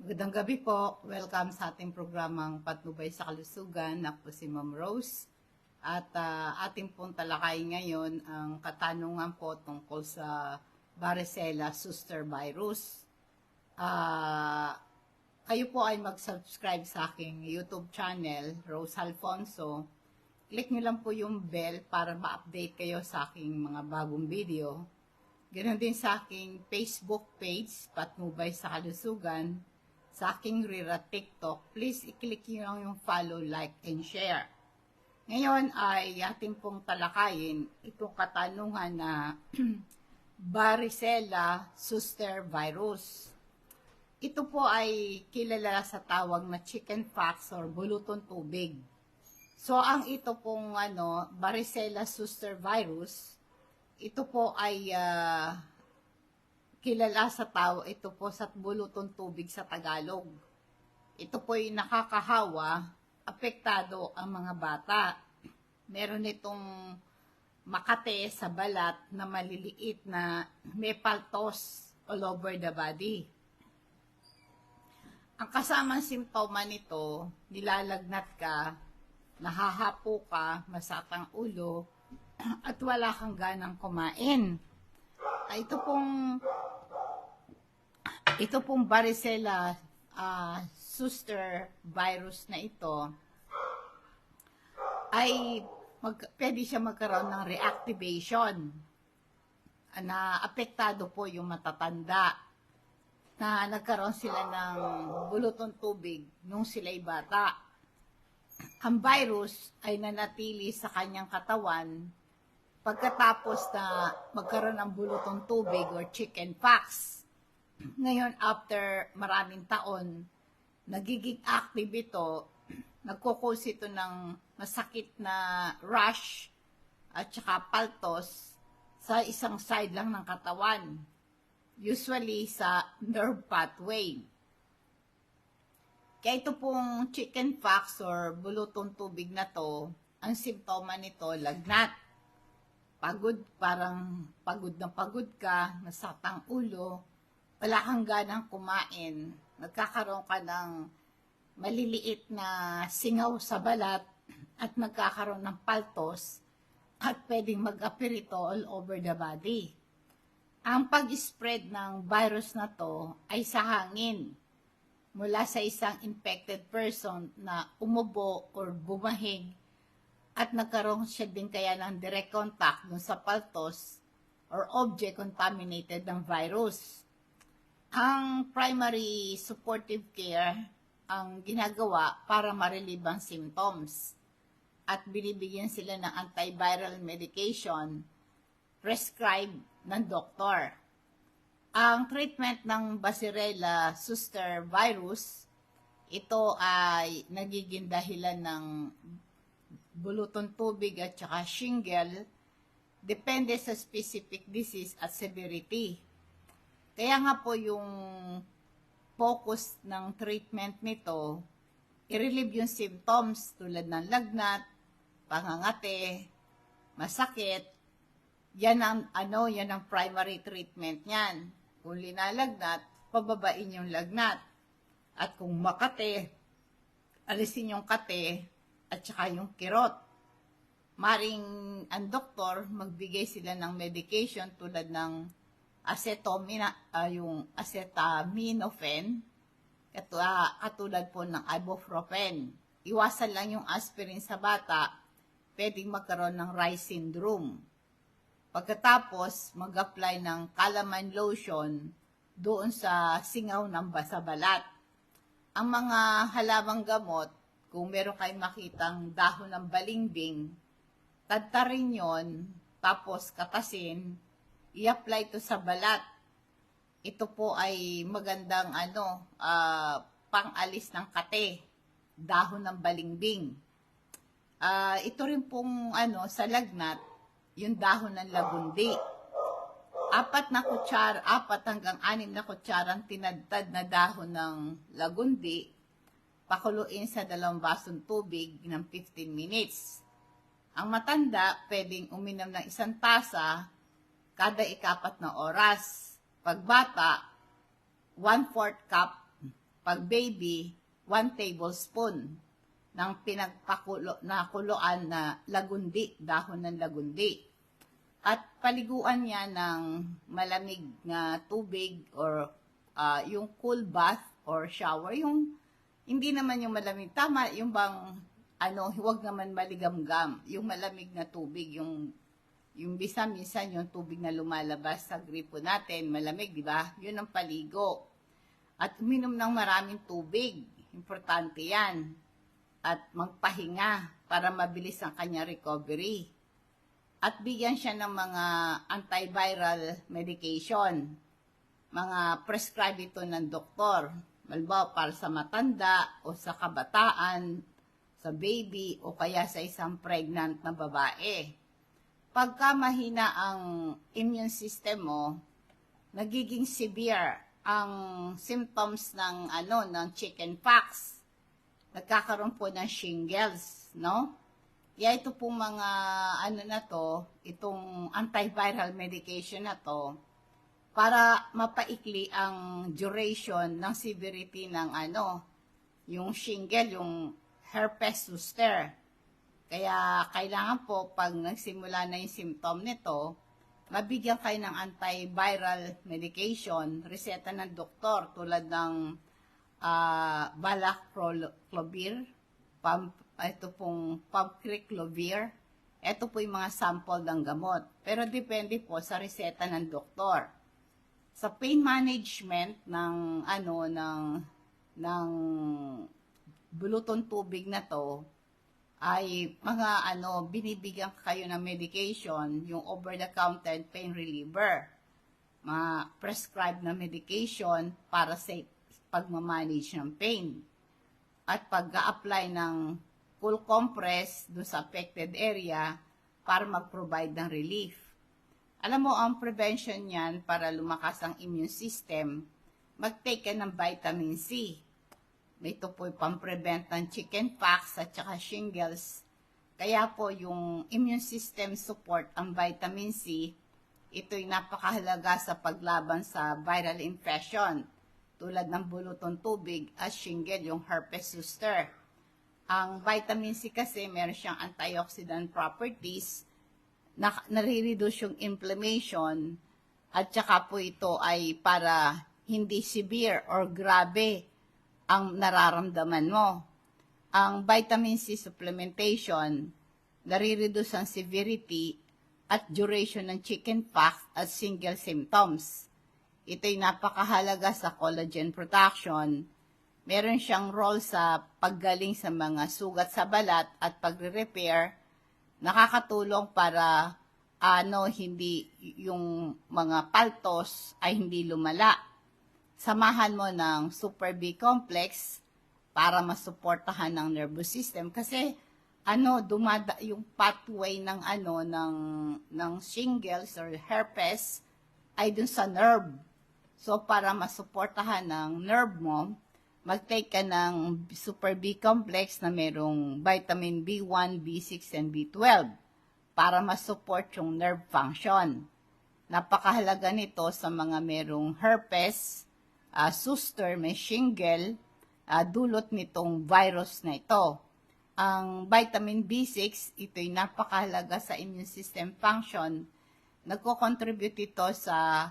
Magandang gabi po. Welcome sa ating programang Patnubay sa Kalusugan. Ako po si Ma'am Rose. At ating pong talakay ngayon ang katanungan po tungkol sa varicella zoster virus. Kayo po ay mag-subscribe sa aking YouTube channel, Rose Alfonso. Click nyo lang po yung bell para ma-update kayo sa aking mga bagong video. Ganon din sa aking Facebook page, Patnubay sa Kalusugan. Sa aking Rira TikTok, please i-click nyo lang yung follow, like, and share. Ngayon ay ating pong talakayin itong katanungan na varicella zoster virus. Ito po ay kilala sa tawag na chickenpox or bulutong tubig. So ang ito pong varicella zoster virus, ito po ay kilala sa ito po sa bulutong tubig sa Tagalog. Ito po ay nakakahawa, apektado ang mga bata. Meron itong makate sa balat na maliliit na may paltos all over the body. Ang kasamang simptoma nito, nilalagnat ka, nahahapo ka, masakit ulo, at wala kang ganang kumain. Ito pong varicella zoster virus na ito ay pwede siya magkaroon ng reactivation na apektado po yung matatanda na nagkaroon sila ng bulutong tubig nung sila'y bata. Ang virus ay nanatili sa kanyang katawan pagkatapos na magkaroon ng bulutong tubig or chickenpox. Ngayon, after maraming taon, nagiging active ito, nagkukos ito ng masakit na rash at saka paltos sa isang side lang ng katawan, usually sa nerve pathway. Kaya ito pong chickenpox or bulutong tubig na to, ang simptoma nito, lagnat. Pagod, parang pagod na pagod ka, masakit ulo, wala kang ganang kumain, nagkakaroon ka ng maliliit na singaw sa balat at nagkakaroon ng paltos at pwedeng mag-appear ito all over the body. Ang pag-spread ng virus na to ay sa hangin mula sa isang infected person na umubo or bumahig at nagkaroon siya din kaya ng direct contact dun sa paltos or object contaminated ng virus. Ang primary supportive care ang ginagawa para ma-relieve ang symptoms at binibigyan sila ng antiviral medication prescribed ng doktor. Ang treatment ng varicella zoster virus, ito ay nagiging dahilan ng bulutong tubig at saka shingle, depende sa specific disease at severity. Kaya nga po yung focus ng treatment nito, i-relieve yung symptoms tulad ng lagnat, pangangate, masakit. Yan ang primary treatment niyan. Kung linalagnat, pababain yung lagnat. At kung makate, alisin yung kate at saka yung kirot. Maring ang doktor, magbigay sila ng medication tulad ng yung acetaminophen, katulad po ng ibuprofen. Iwasan lang yung aspirin sa bata, pwedeng magkaroon ng Reye syndrome. Pagkatapos, mag-apply ng calamine lotion doon sa singaw ng sa balat. Ang mga halamang gamot, kung meron kayong makitang dahon ng balimbing, tadtarin yon, tapos katasin, i-apply ito sa balat. Ito po ay magandang pang-alis ng kate, dahon ng balimbing. Ito rin pong sa lagnat, yung dahon ng lagundi. 4 hanggang 6 na kutsarang tinadtad na dahon ng lagundi, pakuluin sa 2 basong tubig ng 15 minutes. Ang matanda, pwedeng uminom ng 1 tasa kada 4 na oras. Pagbata, 1/4 cup Pag baby, 1 tablespoon ng nakuluan na lagundi, dahon ng lagundi. At paliguan niya ng malamig na tubig or yung cool bath or shower, yung hindi naman yung malamig, tama, yung bang huwag naman maligamgam, yung malamig na tubig, yung minsan yung tubig na lumalabas sa gripo natin, malamig, di ba? Yun ang paligo. At uminom ng maraming tubig, importante yan. At magpahinga para mabilis ang kanya recovery. At bigyan siya ng mga antiviral medication. Mga prescribe ito ng doktor. Halimbawa para sa matanda o sa kabataan, sa baby o kaya sa isang pregnant na babae. Pagka mahina ang immune system mo, nagiging severe ang symptoms ng chickenpox. Nagkakaroon po ng shingles, no? Kaya ito pong mga itong antiviral medication na to, para mapaikli ang duration ng severity ng yung shingle, yung herpes zoster. Kaya kailangan po pag nagsimula na yung symptom nito, mabigyan kayo ng antiviral medication, reseta ng doktor tulad ng Balakroclovir, ito pong Pamciclovir. Ito po yung mga sample ng gamot. Pero depende po sa reseta ng doktor. Sa pain management ng bulutong tubig na to, ay mga binibigyan kayo ng medication, yung over-the-counter pain reliever. Mga prescribed na medication para sa pagmamanage ng pain. At pag-a-apply ng cool compress doon sa affected area para mag-provide ng relief. Alam mo, ang prevention niyan para lumakas ang immune system, mag-take ka ng vitamin C. Ito po pang-prevent ng chickenpox at saka shingles. Kaya po yung immune system support ang vitamin C, ito'y napakahalaga sa paglaban sa viral infection tulad ng bulutong tubig at shingle, yung herpes zoster. Ang vitamin C kasi meron siyang antioxidant properties, nare-reduce yung inflammation, at saka po ito ay para hindi severe or grabe ang nararamdaman mo. Ang vitamin C supplementation, nare-reduce ang severity at duration ng chickenpox at single symptoms. Ito'y napakahalaga sa collagen production. Meron siyang role sa paggaling sa mga sugat sa balat at pagre-repair. Nakakatulong para hindi yung mga paltos ay hindi lumala. Samahan mo ng Super B Complex para masuportahan ng nervous system kasi yung pathway ng ng shingles or herpes ay dun sa nerve. So para masuportahan ng nerve mo, mag-take ka ng Super B Complex na merong vitamin B1, B6, and B12 para masupport yung nerve function. Napakahalaga nito sa mga merong herpes, zoster, may shingle, dulot nitong virus na ito. Ang vitamin B6, ito'y napakahalaga sa immune system function. Nagko-contribute ito sa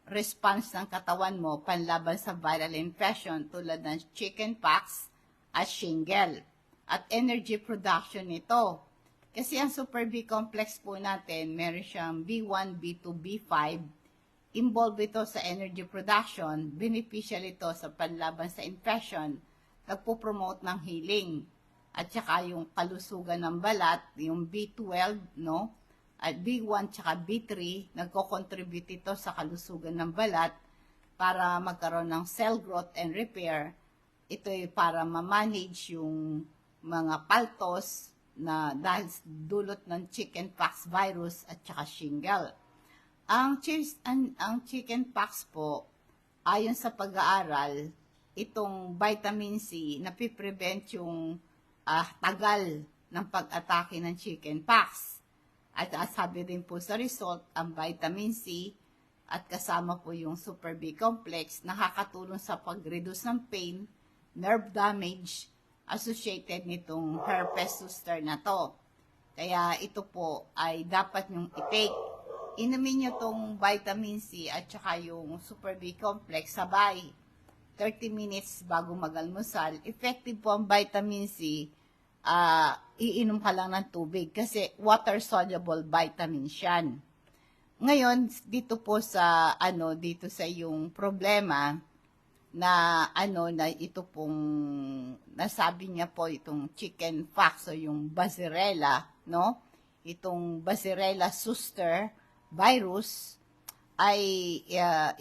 response ng katawan mo panlaban sa viral infection tulad ng chickenpox at shingle. At energy production nito. Kasi ang Super B Complex po natin, meron siyang B1, B2, B5. Involved ito sa energy production. Beneficial ito sa panlaban sa infection. Nagpo-promote ng healing. At saka yung kalusugan ng balat, yung B12, no? At B1 tsaka B3, nagko-contribute ito sa kalusugan ng balat para magkaroon ng cell growth and repair. Ito ay para ma-manage yung mga paltos na dahil dulot ng chickenpox virus at saka shingle. Ang chickenpox po, ayon sa pag-aaral, itong vitamin C napiprevent yung tagal ng pag-atake ng chickenpox. At sabi din po sa result, ang vitamin C at kasama po yung Super B Complex nakakatulong sa pag-reduce ng pain nerve damage associated nitong herpes zoster na to. Kaya ito po ay dapat nyong i-take. Inumin nyo tong vitamin C at saka yung Super B complex sabay. 30 minutes bago mag-almusal. Effective po ang vitamin C. Iinom ka lang ng tubig kasi water-soluble vitamins yan. Ngayon, dito po sa, dito sa yung problema na, na ito pong, nasabi niya po itong chicken pox o yung Barzellella, no? Itong Barzellella zoster virus, ay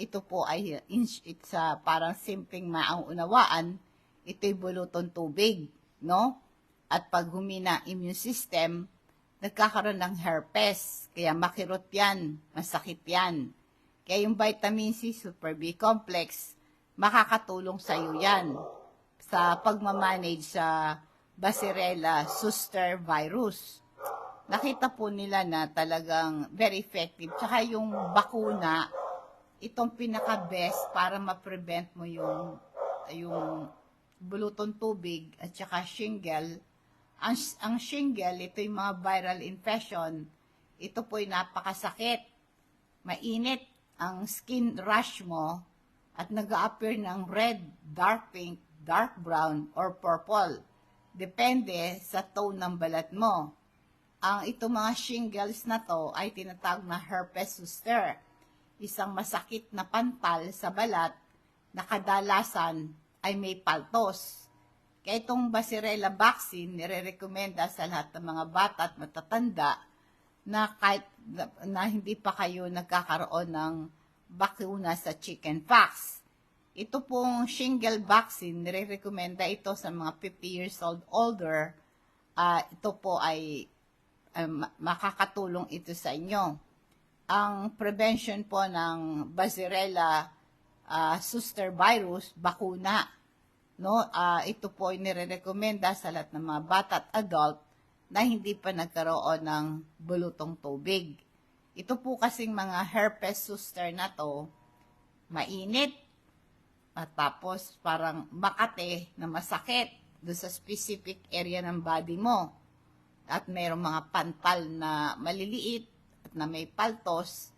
ito po ay it's parang simpleng maunawaan, ito'y bulutong tubig, no? At pag humina immune system, nagkakaroon ng herpes, kaya makirot yan, masakit yan. Kaya yung vitamin C, Super B complex, makakatulong sa iyo yan sa pagmamanage sa Barzellella zoster virus. Nakita po nila na talagang very effective. Tsaka yung bakuna, itong pinaka-best para ma-prevent mo yung bulutong tubig at saka shingle. Ang shingle, ito yung mga viral infection, ito po ay napakasakit. Mainit ang skin rash mo at nag-a-appear ng red, dark pink, dark brown, or purple. Depende sa tone ng balat mo. Itong mga shingles na to ay tinatawag na herpes zoster. Isang masakit na pantal sa balat na kadalasan ay may paltos. Kaya itong Barzellella vaccine, nire-recommenda sa lahat ng mga bata at matatanda na kahit na hindi pa kayo nagkakaroon ng bakuna sa chickenpox. Ito pong shingle vaccine, nire-recommenda ito sa mga 50 years old older. Ito po ay makakatulong ito sa inyo. Ang prevention po ng Barzellella zoster virus, bakuna. No, ito po ay nire-recommenda sa lahat ng mga bata at adult na hindi pa nagkaroon ng bulutong tubig. Ito po kasing mga herpes zoster na to, mainit, at tapos parang makate na masakit doon sa specific area ng body mo. At mayroong mga pantal na maliliit at na may paltos,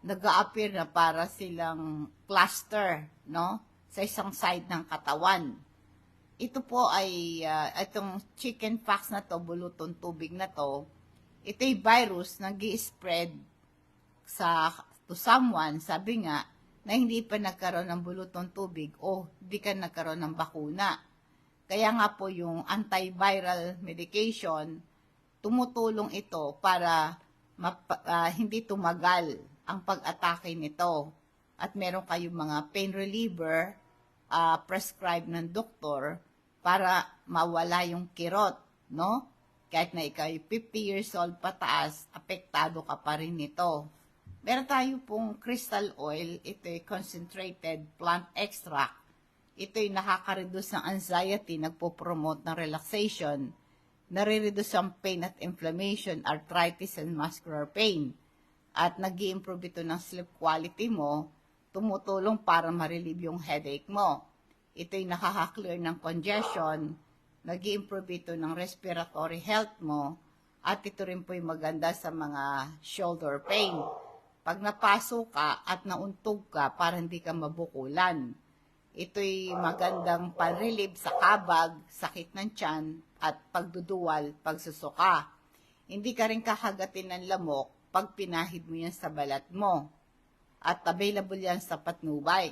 nag-a-appear na para silang cluster, no? Sa isang side ng katawan. Ito po ay, itong chickenpox na to, bulutong tubig na to, ito'y virus na nag-i-spread to someone, sabi nga, na hindi pa nagkaroon ng bulutong tubig o hindi ka nagkaroon ng bakuna. Kaya nga po yung antiviral medication, tumutulong ito para hindi tumagal ang pag-atake nito. At meron kayong mga pain reliever prescribed ng doktor para mawala yung kirot, no? Kahit na ikaw 50 years old pataas, apektado ka pa rin nito. Meron tayo pong crystal oil, ito ay concentrated plant extract. Ito ay nakaka-reduce ng anxiety, nagpo-promote ng relaxation, nare-reduce ang pain at inflammation, arthritis and muscular pain. At nag-i-improve ito ng sleep quality mo, tumutulong para ma-relieve yung headache mo. Ito'y nakaka-clear ng congestion, nag-i-improve ito ng respiratory health mo, at ito rin po'y maganda sa mga shoulder pain. Pag napaso ka at nauntog ka, para hindi ka mabukulan. Ito'y magandang pan-relieve sa kabag, sakit ng tiyan, at pagduduwal, pagsusuka. Hindi ka rin kakagatin ng lamok pag pinahid mo yan sa balat mo. At available yan sa patnubay.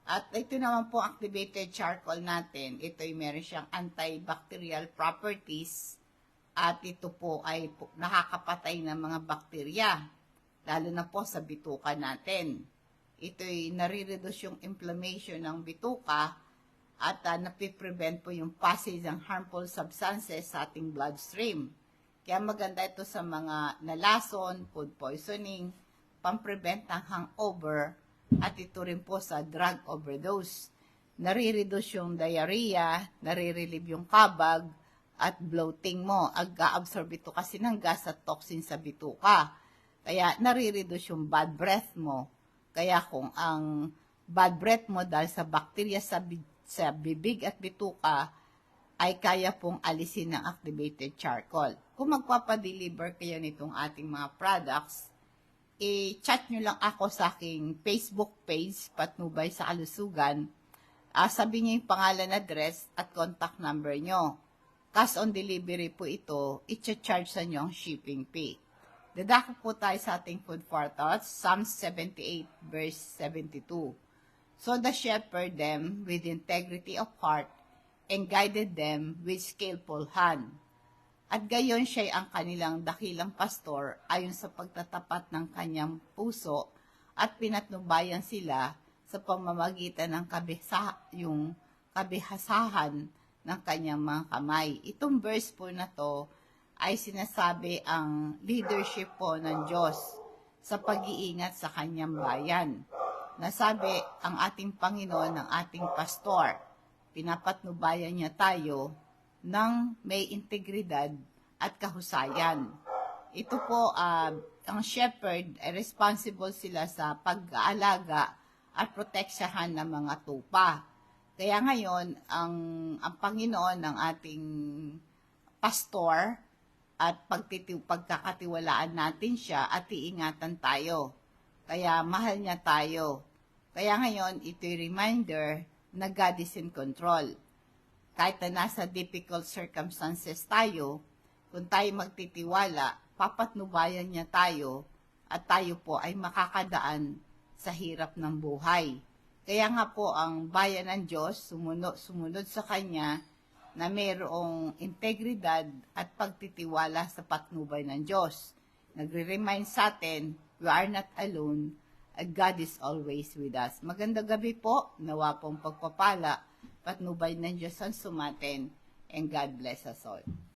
At ito naman po activated charcoal natin. Ito'y meron siyang antibacterial properties. At ito po ay nakakapatay ng mga bakterya. Lalo na po sa bituka natin. Ito'y nare-reduce yung inflammation ng bituka at napiprevent po yung passage ng harmful substances sa ating bloodstream. Kaya maganda ito sa mga nalason, food poisoning, pang-prevent ng hangover, at ito rin po sa drug overdose. Nare-reduce yung diarrhea, nare-relieve yung kabag, at bloating mo. Ag-absorb ito kasi ng gas at toxin sa bituka. Kaya nare-reduce yung bad breath mo. Kaya kung ang bad breath mo dahil sa bakterya sa bibig at bituka ay kaya pong alisin ng activated charcoal. Kung magpapadeliver kayo nitong ating mga products, i-chat nyo lang ako sa aking Facebook page, Patnubay sa Kalusugan. Sabihin nyo yung pangalan, address, at contact number nyo. Cash on delivery po ito, i-charge sa inyo ang shipping fee. Dadako po tayo sa ating food for thoughts, Psalm 78 verse 72. So the shepherd them with integrity of heart and guided them with skillful hand. At gayon siya'y ang kanilang dakilang pastor ayon sa pagtatapat ng kanyang puso at pinatnubayan sila sa pamamagitan ng yung kabihasahan ng kanyang mga kamay. Itong verse po na to ay sinasabi ang leadership po ng Diyos sa pag-iingat sa kanyang bayan. Nasabi ang ating Panginoon ng ating pastor, pinapatnubayan niya tayo ng may integridad at kahusayan. Ito po, ang shepherd, responsible sila sa pag-aalaga at proteksyahan ng mga tupa. Kaya ngayon, ang Panginoon ng ating pastor at pagkakatiwalaan natin siya at iingatan tayo. Kaya mahal niya tayo. Kaya ngayon, ito'y reminder na God is in control. Kahit na nasa difficult circumstances tayo, kung tayo magtitiwala, papatnubayan niya tayo at tayo po ay makakadaan sa hirap ng buhay. Kaya nga po ang bayan ng Diyos sumunod sa Kanya na mayroong integridad at pagtitiwala sa patnubay ng Diyos. Nagre-remind sa atin, we are not alone, God is always with us. Magandang gabi po, nawa pong pagpapala, patnubay ng Diyos ang sumatin, and God bless us all.